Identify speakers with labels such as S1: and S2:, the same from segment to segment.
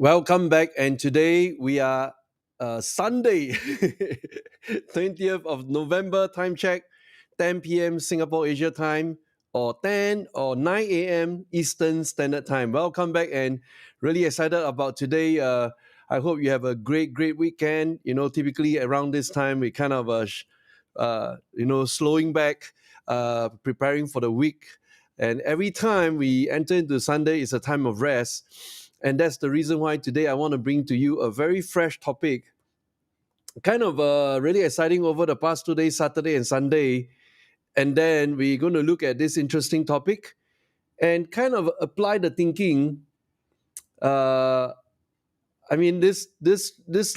S1: Welcome back, and today we are Sunday, 20th of November, time check, 10 p.m. Singapore Asia time, or 10 or 9 a.m. Eastern Standard Time. Welcome back, and really excited about today. I hope you have a great weekend. Typically around this time, we kind of, slowing back, preparing for the week. And every time we enter into Sunday, it's a time of rest. And that's the reason why today I want to bring to you a very fresh topic, kind of really exciting over the past 2 days, Saturday and Sunday. And then we're going to look at this interesting topic and kind of apply the thinking. This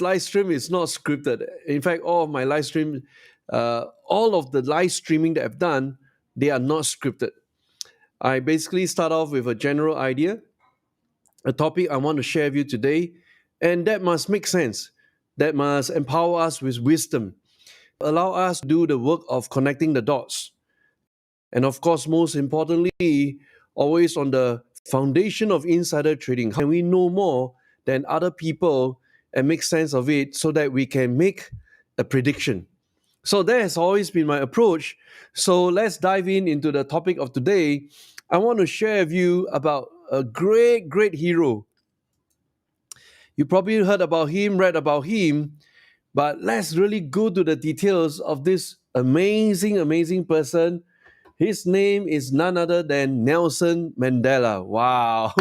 S1: live stream is not scripted. In fact, all of my live stream, all of the live streaming that I've done, they are not scripted. I basically start off with a general idea, a topic I want to share with you today, and that must make sense. That must empower us with wisdom, allow us to do the work of connecting the dots. And of course, most importantly, always on the foundation of insider trading. How can we know more than other people and make sense of it so that we can make a prediction? So that has always been my approach. So let's dive into the topic of today. I want to share with you about a great hero. You probably heard about him, read about him, but let's really go to the details of this amazing person. His name is none other than Nelson Mandela. Wow.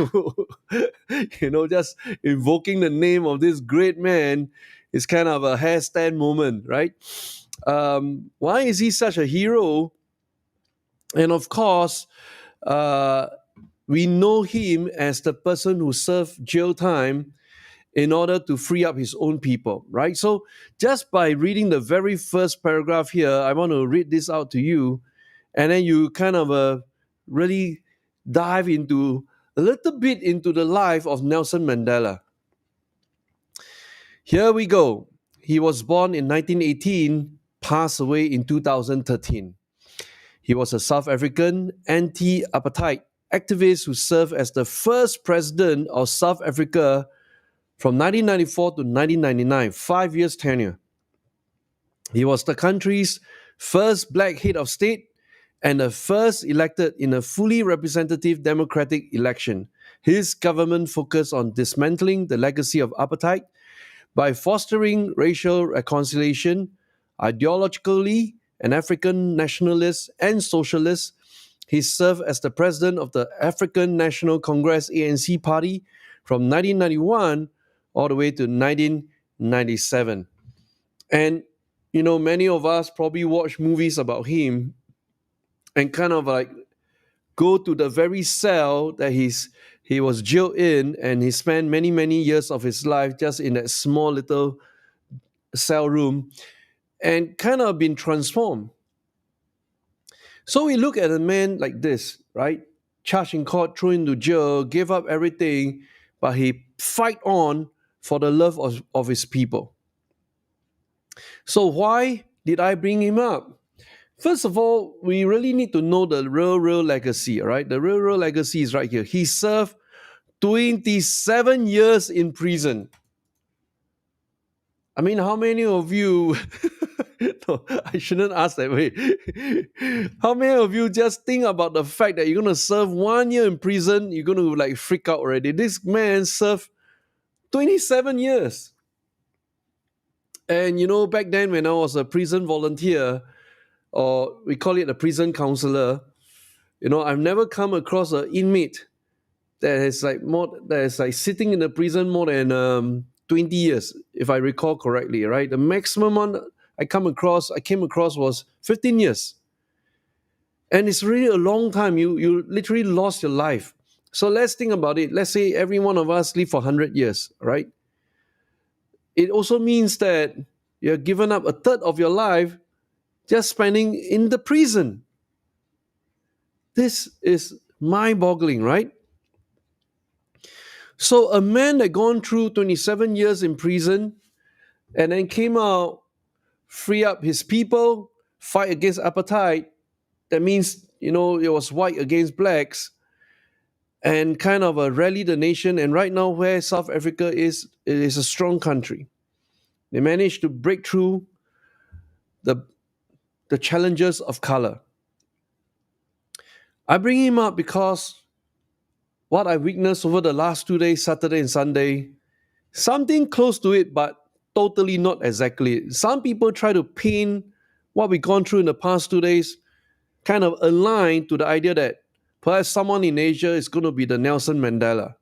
S1: Just invoking the name of this great man is kind of a hairstand moment, right? Why is he such a hero? And of course, we know him as the person who served jail time in order to free up his own people, right? So just by reading the very first paragraph here, I want to read this out to you, and then you kind of really dive into a little bit into the life of Nelson Mandela. Here we go. He was born in 1918, passed away in 2013. He was a South African anti-apartheid activist who served as the first president of South Africa from 1994 to 1999, 5 years tenure. He was the country's first black head of state and the first elected in a fully representative democratic election. His government focused on dismantling the legacy of apartheid by fostering racial reconciliation, ideologically an African nationalist and socialist. He served as the president of the African National Congress ANC party from 1991 all the way to 1997. And, many of us probably watch movies about him and kind of like go to the very cell that he was jailed in, and he spent many years of his life just in that small little cell room and kind of been transformed. So we look at a man like this, right? Charged in court, thrown into jail, gave up everything, but he fight on for the love of his people. So why did I bring him up? First of all, we really need to know the real legacy, right? The real legacy is right here. He served 27 years in prison. I mean, how many of you... No, I shouldn't ask that way. How many of you just think about the fact that you're going to serve 1 year in prison, you're going to freak out already? This man served 27 years. And back then when I was a prison volunteer, or we call it a prison counselor, I've never come across an inmate that is sitting in the prison more than 20 years, if I recall correctly, right? The maximum one I came across was 15 years. And it's really a long time. You literally lost your life. So let's think about it. Let's say every one of us live for 100 years, right? It also means that you're given up a third of your life just spending in the prison. This is mind-boggling, right? So a man that gone through 27 years in prison and then came out, free up his people, fight against apartheid. That means, it was white against blacks. and kind of rally the nation. And right now, where South Africa is, it is a strong country. They managed to break through the, the challenges of color. I bring him up because what I witnessed over the last 2 days, Saturday and Sunday, something close to it, but totally not exactly. Some people try to pin what we've gone through in the past 2 days, kind of aligned to the idea that perhaps someone in Asia is going to be the Nelson Mandela.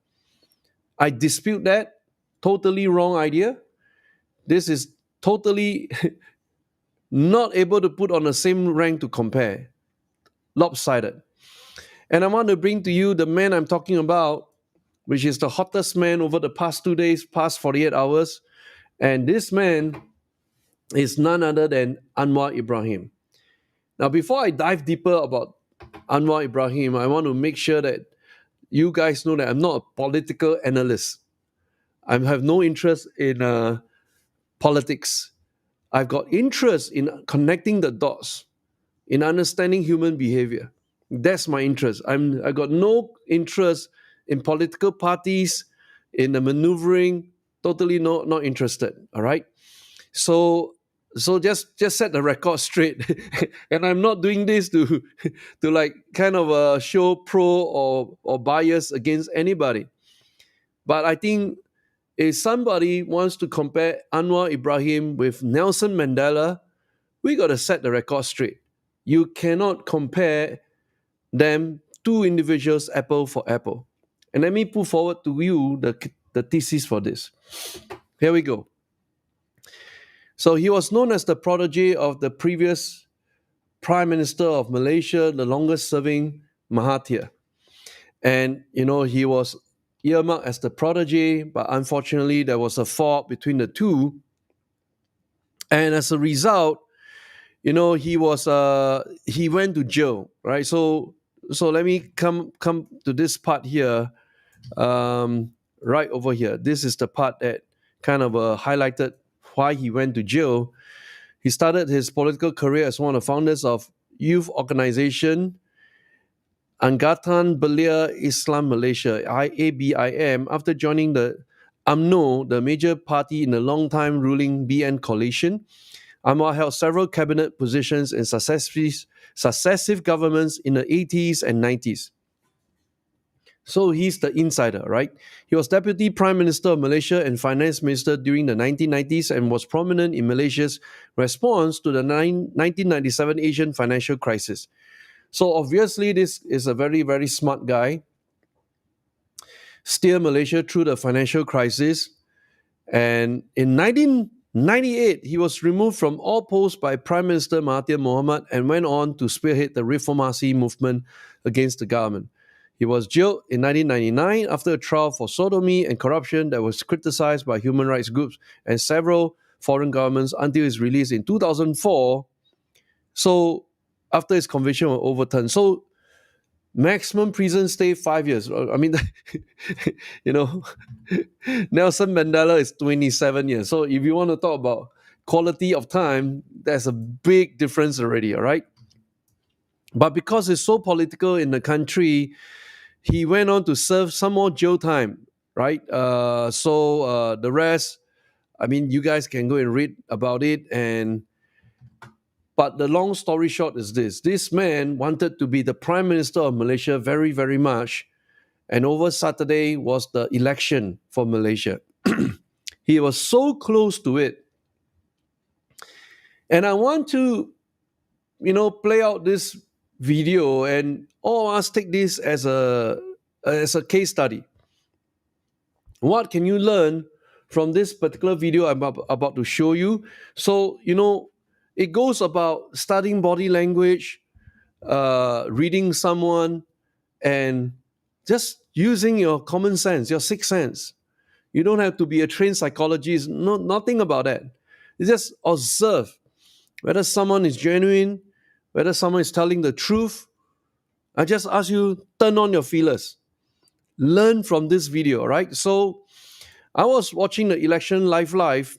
S1: I dispute that. Totally wrong idea. This is totally not able to put on the same rank to compare. Lopsided. And I want to bring to you the man I'm talking about, which is the hottest man over the past 2 days, past 48 hours. And this man is none other than Anwar Ibrahim. Now, before I dive deeper about Anwar Ibrahim, I want to make sure that you guys know that I'm not a political analyst. I have no interest in politics. I've got interest in connecting the dots, in understanding human behavior. That's my interest. I got no interest in political parties, in the maneuvering. Totally not interested. All right. So just set the record straight. And I'm not doing this to like kind of show pro or bias against anybody. But I think if somebody wants to compare Anwar Ibrahim with Nelson Mandela, we got to set the record straight. You cannot compare them, two individuals, apple for apple. And let me put forward to you the thesis for this. Here we go. So he was known as the protege of the previous Prime Minister of Malaysia, the longest serving Mahathir. And, he was earmarked as the protege, but unfortunately there was a fault between the two. And as a result, he went to jail, right? So let me come to this part here, right over here. This is the part that kind of highlighted why he went to jail. He started his political career as one of the founders of youth organization Angkatan Belia Islam Malaysia, ABIM, after joining the UMNO, the major party in the long-time ruling BN coalition. Anwar held several cabinet positions in successive governments in the 80s and 90s. So he's the insider, right? He was Deputy Prime Minister of Malaysia and Finance Minister during the 1990s and was prominent in Malaysia's response to the 1997 Asian financial crisis. So obviously this is a very, very smart guy. Steer Malaysia through the financial crisis. And in 1998, he was removed from all posts by Prime Minister Mahathir Mohamad and went on to spearhead the Reformasi movement against the government. He was jailed in 1999 after a trial for sodomy and corruption that was criticized by human rights groups and several foreign governments until his release in 2004. So after his conviction was overturned. So maximum prison stay 5 years. I mean, Nelson Mandela is 27 years. So if you want to talk about quality of time, there's a big difference already, all right? But because it's so political in the country, he went on to serve some more jail time, right? So the rest, I mean, you guys can go and read about it. But the long story short is this. This man wanted to be the Prime Minister of Malaysia very, very much. And over Saturday was the election for Malaysia. He was so close to it. And I want to, play out this video and all of us take this as a case study. What can you learn from this particular video I'm about to show you? So, it goes about studying body language, reading someone, and just using your common sense, your sixth sense. You don't have to be a trained psychologist, nothing about that. You just observe whether someone is genuine, whether someone is telling the truth. I just ask you, turn on your feelers. Learn from this video, right? So I was watching the election live,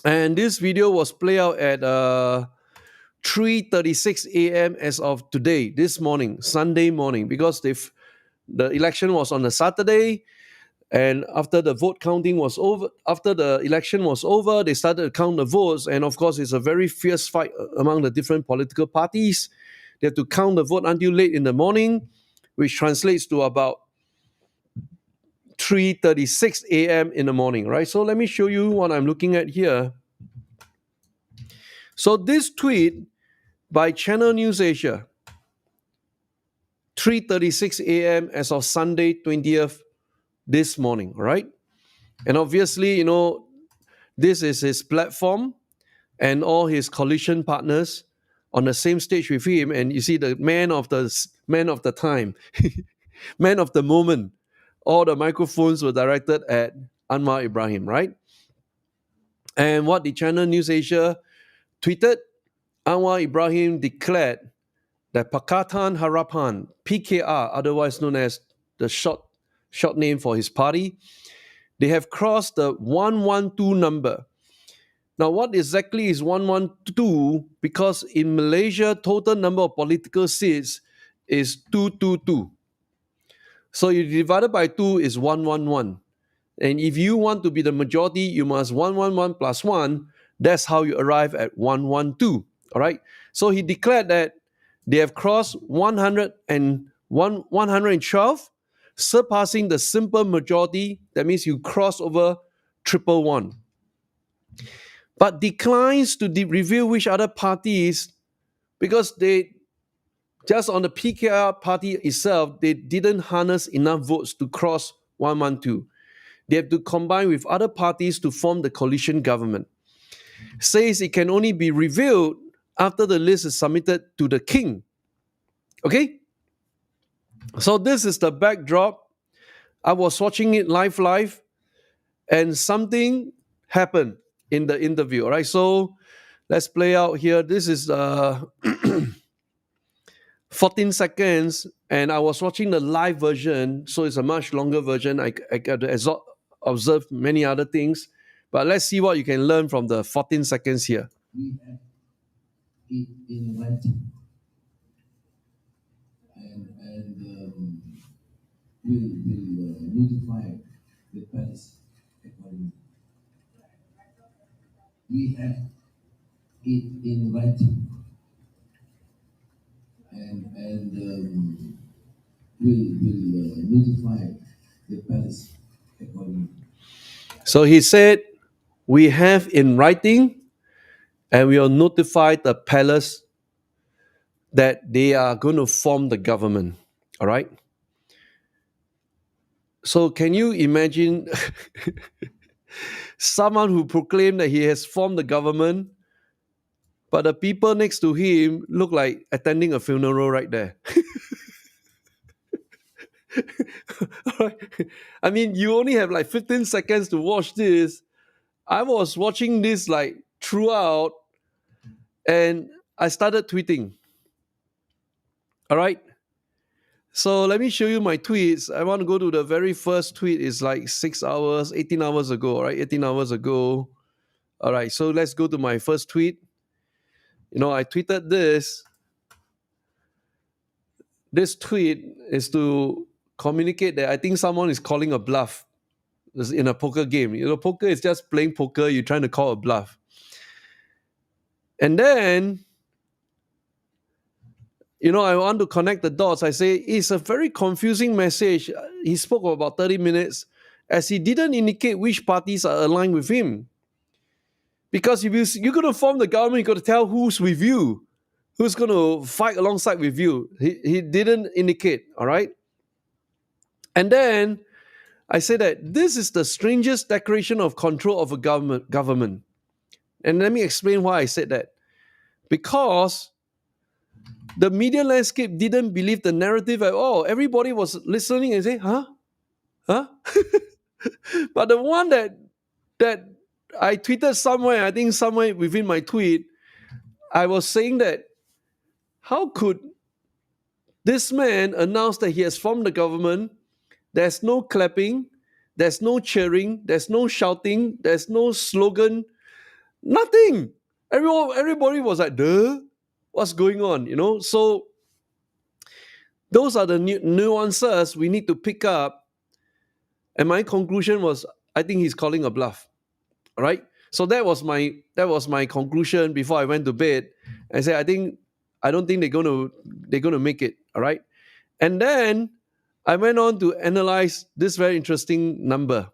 S1: and this video was played out at 3:36 a.m. as of today, this morning, Sunday morning, because The election was on a Saturday, and after the vote counting was over, after the election was over, they started to count the votes. And of course, it's a very fierce fight among the different political parties. They have to count the vote until late in the morning, which translates to about 3:36 a.m. in the morning, right? So let me show you what I'm looking at here. So this tweet by Channel News Asia, 3:36 a.m. as of Sunday 20th this morning, right? And obviously, this is his platform and all his coalition partners on the same stage with him. And you see the man of the time, man of the moment. All the microphones were directed at Anwar Ibrahim, right? And what the Channel News Asia tweeted, Anwar Ibrahim declared that Pakatan Harapan, PKR, otherwise known as the short name for his party, they have crossed the 112 number. Now, what exactly is 112? Because in Malaysia, total number of political seats is 222. So you divided by 2 is 111. And if you want to be the majority, you must 111 plus 1. That's how you arrive at 112. All right. So he declared that they have crossed 112, surpassing the simple majority. That means you cross over 111. But declines to reveal which other parties, because they just on the PKR party itself, they didn't harness enough votes to cross 112. They have to combine with other parties to form the coalition government. Says it can only be revealed after the list is submitted to the king. Okay? So this is the backdrop. I was watching it live, and something happened in the interview. All right, so let's play out here. This is 14 seconds, and I was watching the live version, so it's a much longer version. I got to observe many other things, but let's see what you can learn from the 14 seconds here.
S2: We have it in writing, and we'll notify the palace accordingly. We have it in writing, and we'll notify the palace accordingly.
S1: So he said, we have in writing, and we will notify the palace that they are going to form the government. All right? So can you imagine someone who proclaimed that he has formed the government, but the people next to him look like attending a funeral right there? I mean, you only have like 15 seconds to watch this. I was watching this like throughout, and I started tweeting. All right. So let me show you my tweets. I want to go to the very first tweet. It's like 6 hours, 18 hours ago, all right? 18 hours ago. All right. So let's go to my first tweet. I tweeted this. This tweet is to communicate that I think someone is calling a bluff in a poker game. Poker is just playing poker. You're trying to call a bluff. And then, I want to connect the dots. I say it's a very confusing message. He spoke for about 30 minutes as he didn't indicate which parties are aligned with him. Because if you're going to form the government, you've got to tell who's with you, who's going to fight alongside with you. He didn't indicate, all right? And then I said that this is the strangest declaration of control of a government. And let me explain why I said that. Because the media landscape didn't believe the narrative at all. Everybody was listening and saying, huh? But the one that I tweeted somewhere, I think somewhere within my tweet, I was saying that how could this man announce that he has formed the government? There's no clapping, there's no cheering, there's no shouting, there's no slogan, nothing. Everybody was like, duh, what's going on? So Those are the nuances we need to pick up. And my conclusion was, I think he's calling a bluff. All right. So that was my conclusion before I went to bed. I said, I don't think they're gonna make it. All right. And then I went on to analyze this very interesting number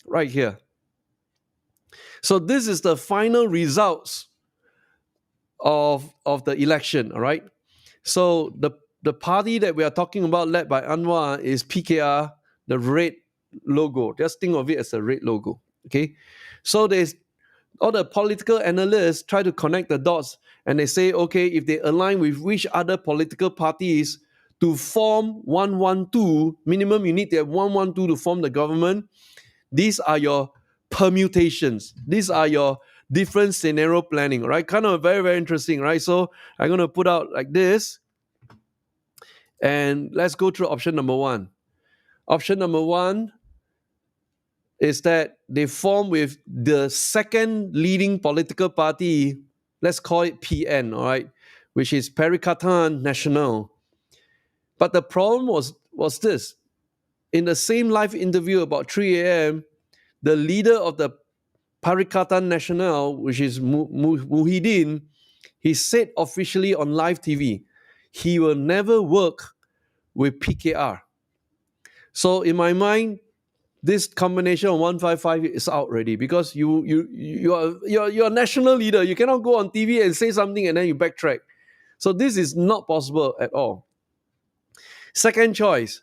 S1: right here. So this is the final results of the election. All right. So the party that we are talking about, led by Anwar, is PKR, the red logo. Just think of it as a red logo. Okay. So there's all the political analysts try to connect the dots, and they say, okay, if they align with which other political parties to form 112, minimum you need to have 112 to form the government. These are your permutations. These are your different scenario planning, right? Kind of very, very interesting, right? So I'm going to put out like this, and let's go through option number one. Option number one is that they form with the second leading political party, let's call it PN, all right, which is Pakatan National. But the problem was this. In the same live interview about 3 a.m., the leader of the Pakatan National, which is Muhyiddin, he said officially on live TV, he will never work with PKR. So in my mind, this combination of 155 is out already, because you're a national leader. You cannot go on TV and say something and then you backtrack. So this is not possible at all. Second choice,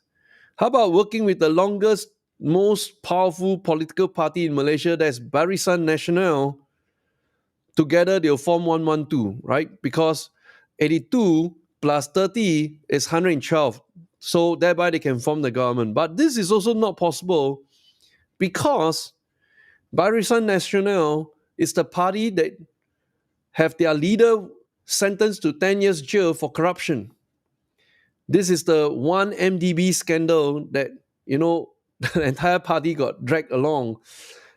S1: how about working with the longest, most powerful political party in Malaysia, that's Barisan Nasional? Together they'll form 112, right? Because 82 plus 30 is 112. So thereby they can form the government. But this is also not possible, because Barisan Nasional is the party that have their leader sentenced to 10 years jail for corruption. This is the 1MDB scandal that, the entire party got dragged along.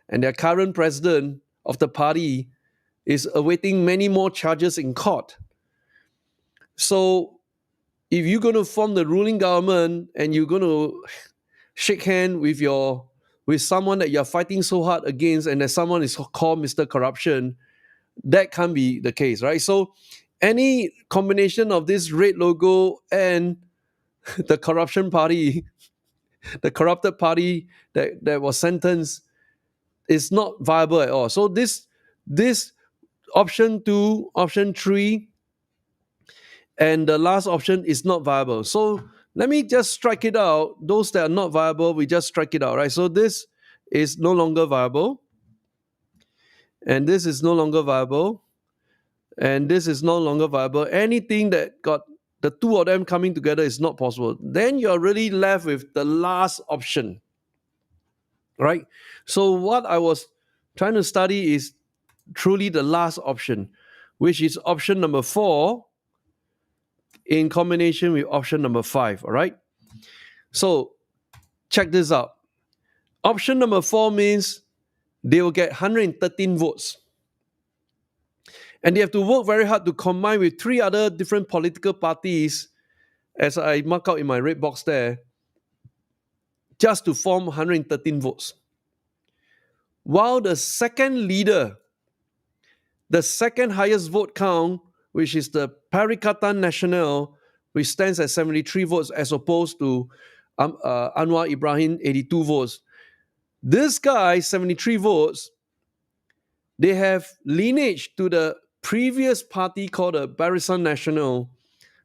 S1: And their current president of the party is awaiting many more charges in court. So if you're going to form the ruling government and you're going to shake hand with someone that you're fighting so hard against, and that someone is called Mr. Corruption, that can't be the case, right? So any combination of this red logo and the corruption party, the corrupted party that was sentenced, is not viable at all. So this option 2, option 3, and the last option is not viable. So let me just strike it out. Those that are not viable, we just strike it out, right? So this is no longer viable. And this is no longer viable. And this is no longer viable. Anything that got the two of them coming together is not possible. Then you're really left with the last option, right? So what I was trying to study is truly the last option, which is option number 4 in combination with option number 5, all right? So check this out. Option number 4 means they will get 113 votes. And they have to work very hard to combine with 3 other different political parties, as I mark out in my red box there, just to form 113 votes. While the second leader, the second highest vote count, which is the Pakatan National, which stands at 73 votes as opposed to Anwar Ibrahim, 82 votes. This guy, 73 votes, they have lineage to the previous party called the Barisan Nasional.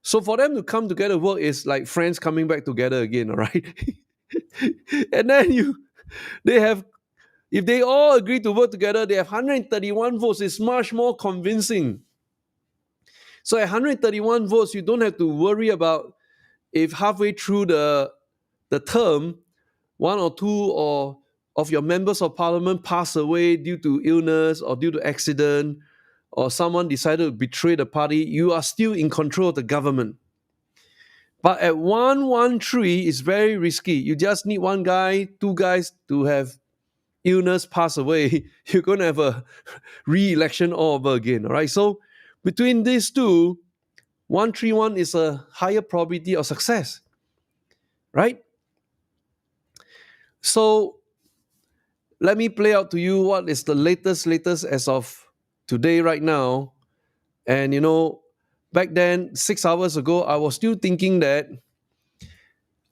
S1: So for them to come together work is like friends coming back together again, all right? And then they have, if they all agree to work together, they have 131 votes. It's much more convincing. So at 131 votes, you don't have to worry about if halfway through the term, 1 or 2 of your members of parliament pass away due to illness or due to accident, or someone decided to betray the party, you are still in control of the government. But at 113, it's very risky. You just need 1 guy, 2 guys to have illness, pass away. You're going to have a re-election all over again, all right? So between these two, 131 is a higher probability of success. right? So let me play out to you what is the latest as of today, right now. And back then, 6 hours ago, I was still thinking that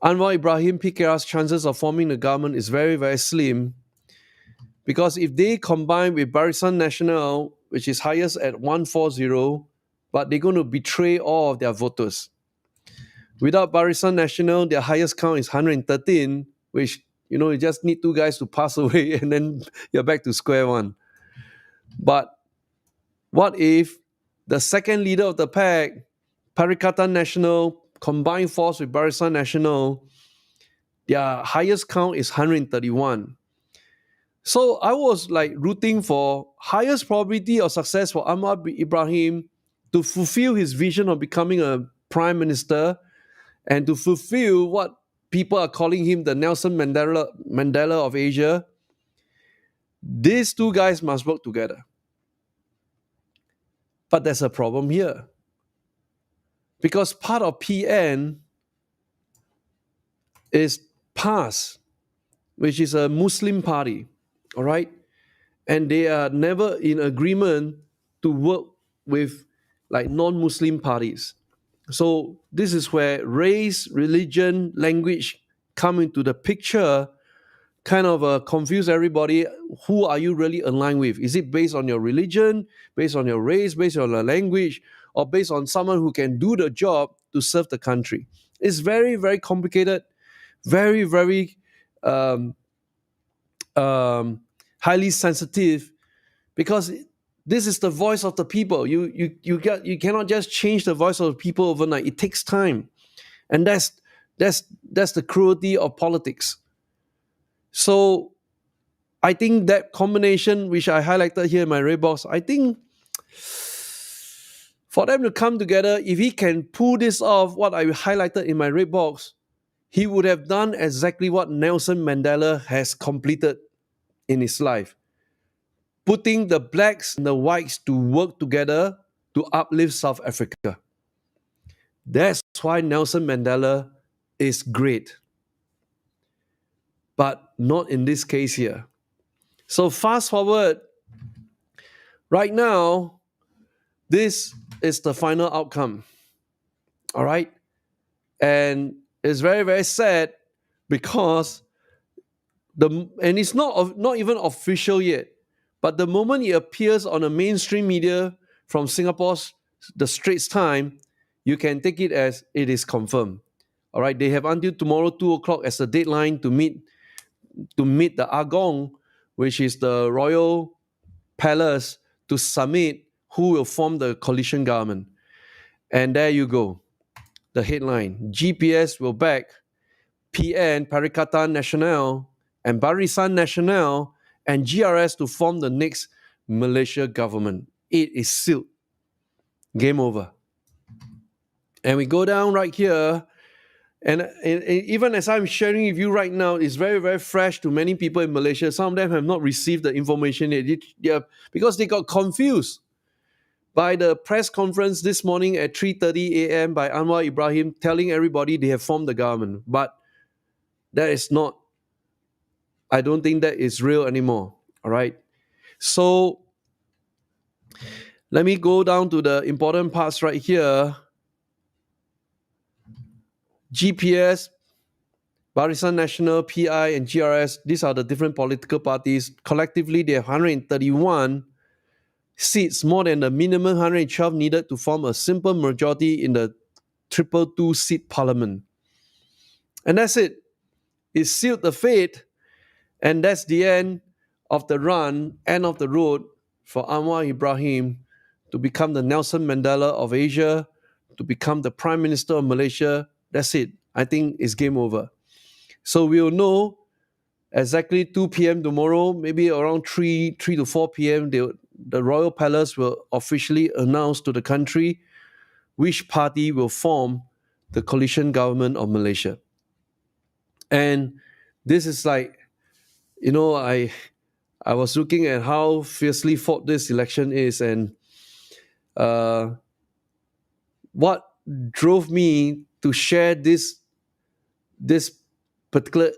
S1: Anwar Ibrahim PKR's chances of forming a government is very, very slim, because if they combine with Barisan Nasional, which is highest at 140, but they're going to betray all of their voters. Without Barisan Nasional, their highest count is 113, which, you just need two guys to pass away and then you're back to square one. But what if the second leader of the pack, Pakatan National, combined force with Barisan Nasional, their highest count is 131. So I was like rooting for highest probability of success for Anwar Ibrahim to fulfill his vision of becoming a prime minister and to fulfill what people are calling him the Nelson Mandela of Asia. These two guys must work together. But there's a problem here. Because part of PN is PAS, which is a Muslim party, all right? And they are never in agreement to work with like non-Muslim parties. So this is where race, religion, language come into the picture, kind of confuse everybody. Who are you really aligned with? Is it based on your religion, based on your race, based on your language, or based on someone who can do the job to serve the country? It's very, very complicated, very, very highly sensitive, because this is the voice of the people. You cannot just change the voice of the people overnight. It takes time, and that's the cruelty of politics. So I think that combination, which I highlighted here in my red box, I think for them to come together, if he can pull this off, what I highlighted in my red box, he would have done exactly what Nelson Mandela has completed in his life, putting the blacks and the whites to work together to uplift South Africa. That's why Nelson Mandela is great. But not in this case here. So fast forward, right now, this is the final outcome. All right? And it's very, very sad, because and it's not even official yet, but the moment it appears on the mainstream media from Singapore's The Straits Time, you can take it as it is confirmed. All right, they have until tomorrow 2:00 as the deadline to meet the Agong, which is the royal palace, to submit who will form the coalition government. And there you go, the headline: GPS will back PN, Pakatan Nasional, and Barisan Nasional and GRS to form the next Malaysia government. It is sealed. Game over. And we go down right here, and even as I'm sharing with you right now, it's very, very fresh to many people in Malaysia. Some of them have not received the information yet, because they got confused by the press conference this morning at 3:30 a.m. by Anwar Ibrahim telling everybody they have formed the government. But that is not, I don't think that is real anymore. All right. So let me go down to the important parts right here. GPS, Barisan Nasional, PI, and GRS, these are the different political parties. Collectively, they have 131 seats, more than the minimum 112 needed to form a simple majority in the 222 seat parliament. And that's it. It sealed the fate, and that's the end of the run, end of the road for Anwar Ibrahim to become the Nelson Mandela of Asia, to become the Prime Minister of Malaysia. That's it. I think it's game over. So we'll know exactly 2 p.m. tomorrow, maybe around 3 to 4 p.m. The Royal Palace will officially announce to the country which party will form the coalition government of Malaysia. And this is like, I was looking at how fiercely fought this election is, and what drove me to share this this particular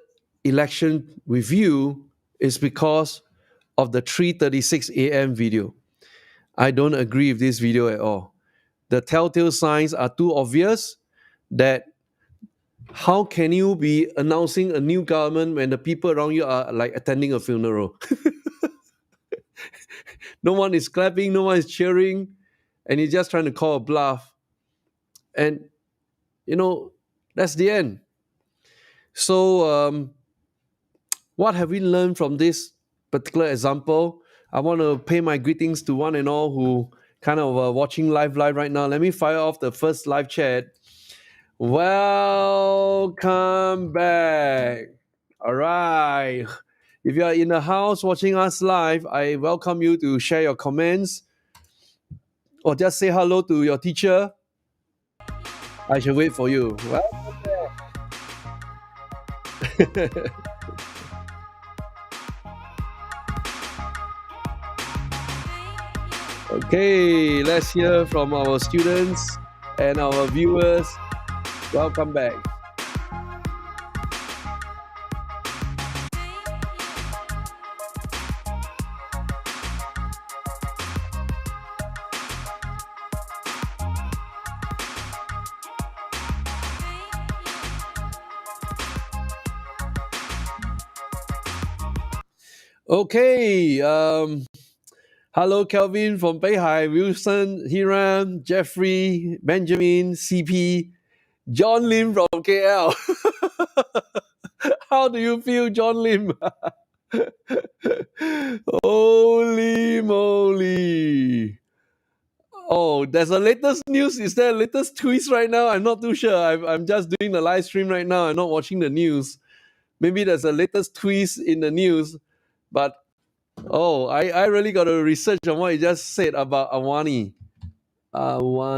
S1: election with you is because of the 3:36 a.m. video. I don't agree with this video at all. The telltale signs are too obvious that how can you be announcing a new government when the people around you are like attending a funeral? No one is clapping, no one is cheering, and you're just trying to call a bluff. And, that's the end. So, what have we learned from this particular example? I want to pay my greetings to one and all who kind of watching live right now. Let me fire off the first live chat. Welcome back. All right. If you are in the house watching us live, I welcome you to share your comments or just say hello to your teacher. I shall wait for you. Welcome back. Okay, let's hear from our students and our viewers. Welcome back. Okay, hello Kelvin from Beihai, Wilson, Hiram, Jeffrey, Benjamin, CP, John Lim from KL. How do you feel, John Lim? Holy moly. Oh, there's a latest news. Is there a latest twist right now? I'm not too sure. I'm just doing the live stream right now. I'm not watching the news. Maybe there's a latest twist in the news. But, I really got to research on what you just said about Awani. Holy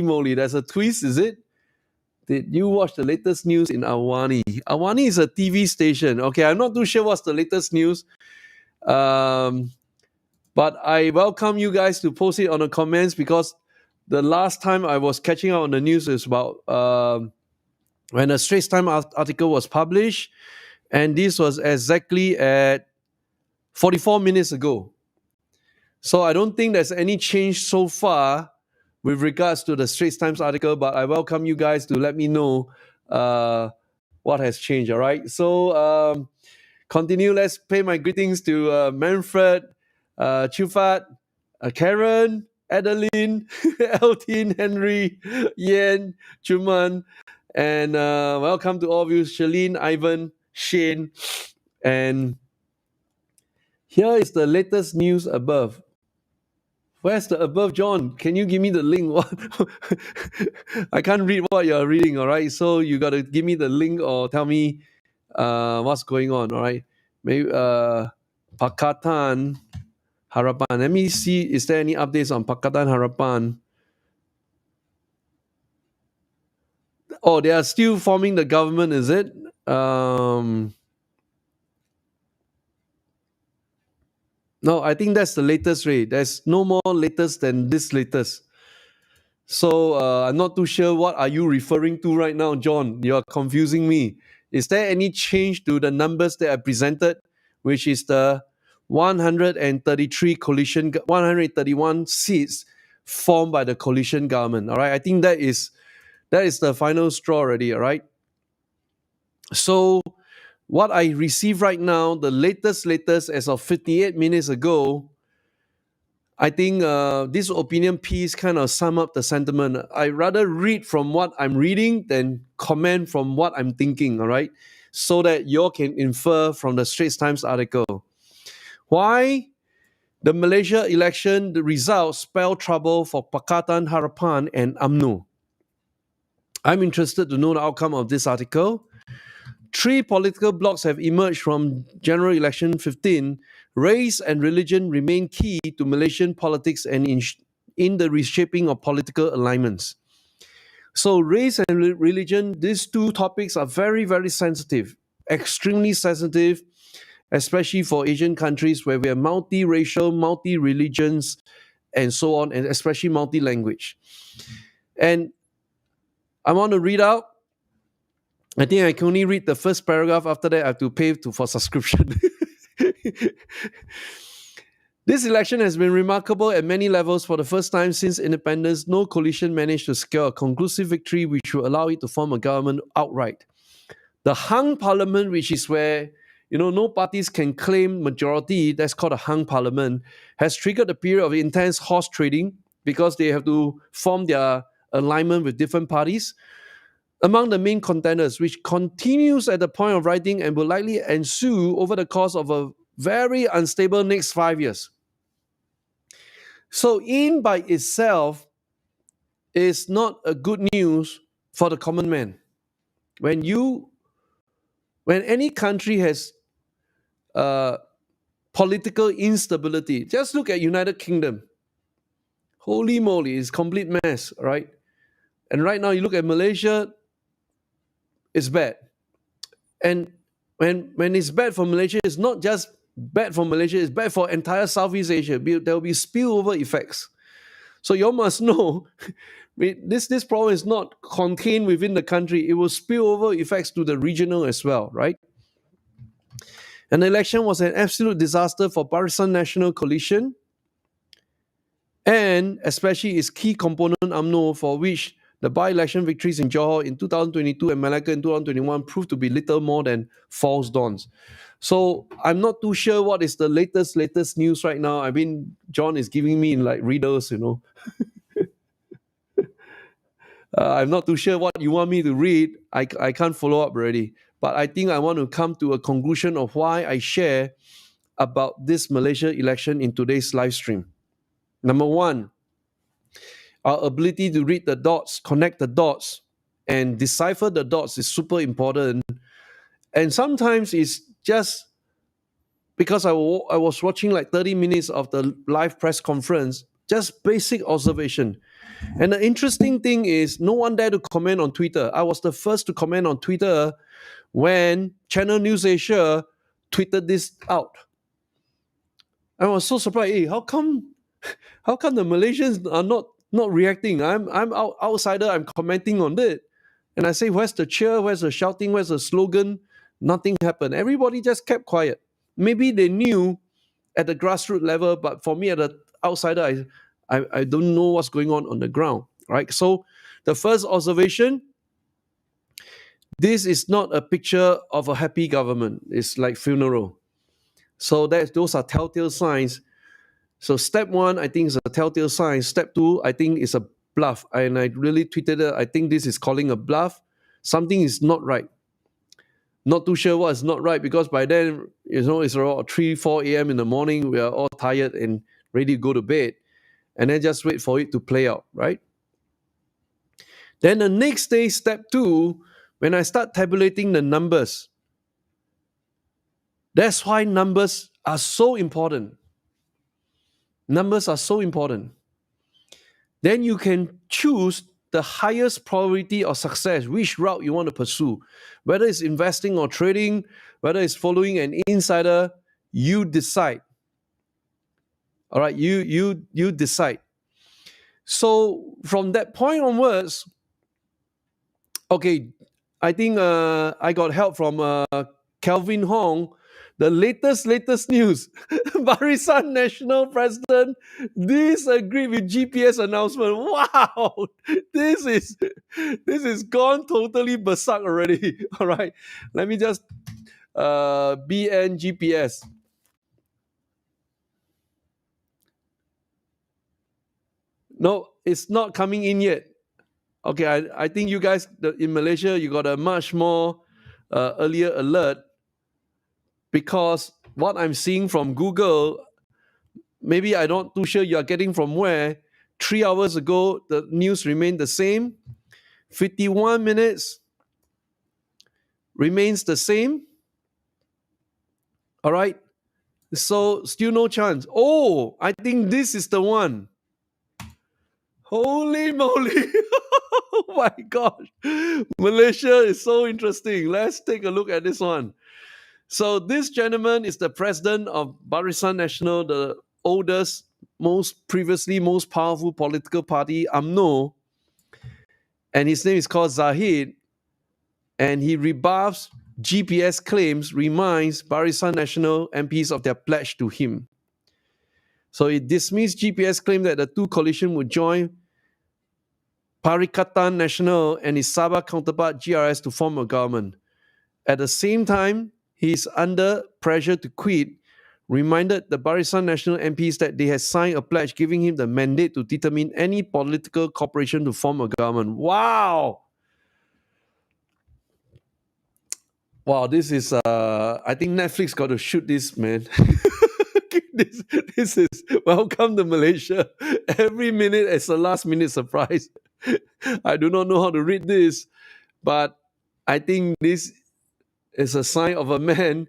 S1: moly. There's a twist, is it? Did you watch the latest news in Awani? Awani is a TV station. Okay, I'm not too sure what's the latest news. But I welcome you guys to post it on the comments because the last time I was catching up on the news is about when a Straits Times article was published, and this was exactly at 44 minutes ago. So I don't think there's any change so far with regards to the Straits Times article, but I welcome you guys to let me know what has changed, all right? So continue. Let's pay my greetings to Manfred, Chufat, Karen, Adeline, Eltin, Henry, Yen, Chuman, and welcome to all of you, Shalene, Ivan, Shane, and here is the latest news above. Where's the above, John? Can you give me the link? What? I can't read what you're reading, all right? So you got to give me the link or tell me what's going on, all right? Maybe Pakatan Harapan. Let me see, is there any updates on Pakatan Harapan? Oh, they are still forming the government, is it? No, I think that's the latest rate. There's no more latest than this latest. So I'm not too sure what are you referring to right now, John. You're confusing me. Is there any change to the numbers that I presented, which is the 133 coalition, 131 seats formed by the coalition government? All right, I think that is the final straw already. All right. So what I receive right now, the latest as of 58 minutes ago, I think this opinion piece kind of sum up the sentiment. I rather read from what I'm reading than comment from what I'm thinking, all right? So that you all can infer from the Straits Times article. Why? The Malaysia election, the results spell trouble for Pakatan Harapan and UMNO. I'm interested to know the outcome of this article. 3 political blocs have emerged from General Election 15. Race and religion remain key to Malaysian politics and in the reshaping of political alignments. So race and religion, these two topics are very, very sensitive, extremely sensitive, especially for Asian countries where we are multiracial, multi-religions, and so on, and especially multi-language. And I want to read out I think I can only read the first paragraph. After that, I have to pay for subscription. This election has been remarkable at many levels. For the first time since independence, no coalition managed to secure a conclusive victory which would allow it to form a government outright. The hung parliament, which is where no parties can claim majority, that's called a hung parliament, has triggered a period of intense horse trading because they have to form their alignment with different parties among the main contenders, which continues at the point of writing and will likely ensue over the course of a very unstable next 5 years. So in by itself is not a good news for the common man. When any country has political instability, just look at United Kingdom. Holy moly, it's complete mess, right? And right now you look at Malaysia, it's bad. And when it's bad for Malaysia, it's not just bad for Malaysia, it's bad for entire Southeast Asia. There will be spillover effects. So you all must know, this problem is not contained within the country. It will spill over effects to the regional as well, right? And the election was an absolute disaster for Barisan National Coalition and especially its key component UMNO, for which the by-election victories in Johor in 2022 and Malacca in 2021 proved to be little more than false dawns. So I'm not too sure what is the latest news right now. I mean, John is giving me like readers, I'm not too sure what you want me to read. I can't follow up already. But I think I want to come to a conclusion of why I share about this Malaysia election in today's live stream. Number one, our ability to read the dots, connect the dots, and decipher the dots is super important. And sometimes it's just because I was watching like 30 minutes of the live press conference, just basic observation. And the interesting thing is, no one dared to comment on Twitter. I was the first to comment on Twitter when Channel News Asia tweeted this out. I was so surprised. Hey, how come the Malaysians are not reacting? I'm outsider. I'm commenting on it, and I say, where's the cheer? Where's the shouting? Where's the slogan? Nothing happened. Everybody just kept quiet. Maybe they knew at the grassroots level, but for me, as an outsider, I don't know what's going on the ground, right? So the first observation, this is not a picture of a happy government. It's like funeral. So those are telltale signs. So step one, I think, is a telltale sign. Step two, I think, is a bluff. And I really tweeted it. I think this is calling a bluff. Something is not right. Not too sure what is not right, because by then, it's around 3, 4 a.m. in the morning. We are all tired and ready to go to bed. And then just wait for it to play out, right? Then the next day, step two, when I start tabulating the numbers, that's why numbers are so important. Numbers are so important. Then you can choose the highest probability of success, which route you want to pursue. Whether it's investing or trading, whether it's following an insider, you decide. All right, you decide. So from that point onwards, okay, I think I got help from Kelvin Hong. The latest news: Barisan National President disagreed with GPS announcement. Wow, this is gone totally berserk already. All right, let me just BN GPS. No, it's not coming in yet. Okay, I think you guys in Malaysia, you got a much more earlier alert, because what I'm seeing from Google, maybe I'm not too sure you are getting from where. 3 hours ago, the news remained the same. 51 minutes remains the same. All right. So still no chance. Oh, I think this is the one. Holy moly. Oh my gosh. Malaysia is so interesting. Let's take a look at this one. So this gentleman is the president of Barisan National, the oldest, previously most powerful political party, UMNO. And his name is called Zahid. and he rebuffs GPS claims, reminds Barisan National MPs of their pledge to him. So it dismissed GPS claim that the two coalition would join Pakatan National and his Sabah counterpart GRS to form a government. At the same time, he is under pressure to quit, reminded the Barisan National MPs that they had signed a pledge giving him the mandate to determine any political cooperation to form a government. Wow! Wow, this is, I think Netflix got to shoot this, man. this is welcome to Malaysia. Every minute is a last minute surprise. I do not know how to read this, but I think this is a sign of a man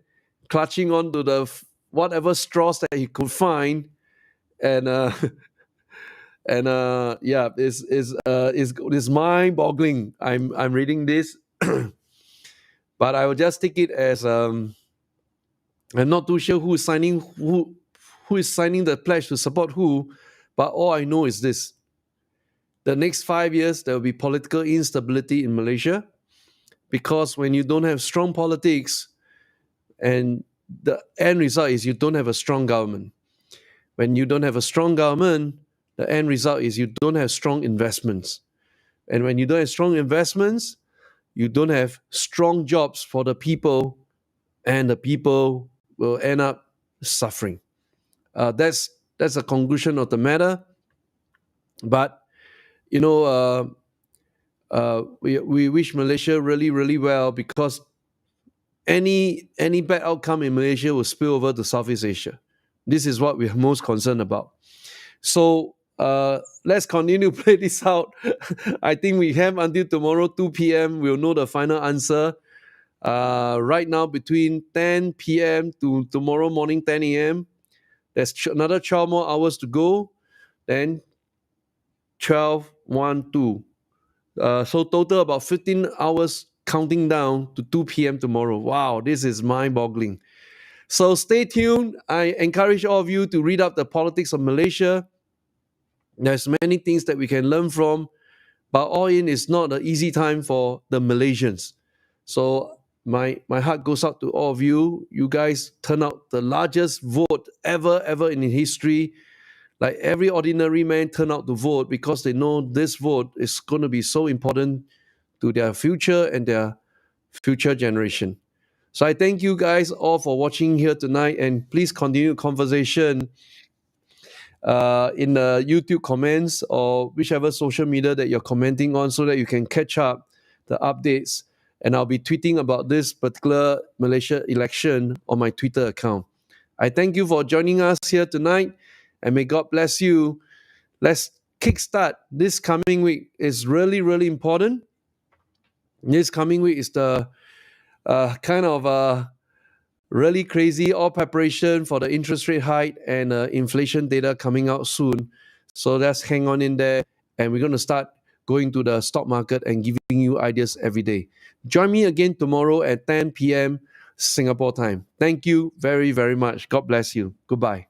S1: clutching on to the whatever straws that he could find, and yeah, it's mind-boggling. I'm reading this, but I will just take it as I'm not too sure who is signing the pledge to support who, but all I know is this: the next 5 years there will be political instability in Malaysia, because when you don't have strong politics, and the end result is you don't have a strong government. When you don't have a strong government, the end result is you don't have strong investments. And when you don't have strong investments, you don't have strong jobs for the people, and the people will end up suffering. That's a conclusion of the matter. But we wish Malaysia really, really well, because any bad outcome in Malaysia will spill over to Southeast Asia. This is what we're most concerned about. So let's continue to play this out. I think we have until tomorrow 2 p.m. We'll know the final answer. Right now, between 10 p.m. to tomorrow morning 10 a.m., there's another 12 more hours to go. Then 12, 1, 2. So total about 15 hours counting down to 2 p.m. tomorrow. Wow, this is mind-boggling. So stay tuned. I encourage all of you to read up the politics of Malaysia. There's many things that we can learn from, but all in is not an easy time for the Malaysians. So my heart goes out to all of you. You guys turn out the largest vote ever in history. Like every ordinary man turn out to vote because they know this vote is going to be so important to their future and their future generation. So I thank you guys all for watching here tonight, and please continue conversation in the YouTube comments or whichever social media that you're commenting on, so that you can catch up the updates. And I'll be tweeting about this particular Malaysia election on my Twitter account. I thank you for joining us here tonight, and may God bless you. Let's kickstart this coming week. Is really, really important. This coming week is the kind of really crazy all preparation for the interest rate hike and inflation data coming out soon. So let's hang on in there, and we're going to start going to the stock market and giving you ideas every day. Join me again tomorrow at 10 p.m. Singapore time. Thank you very, very much. God bless you. Goodbye.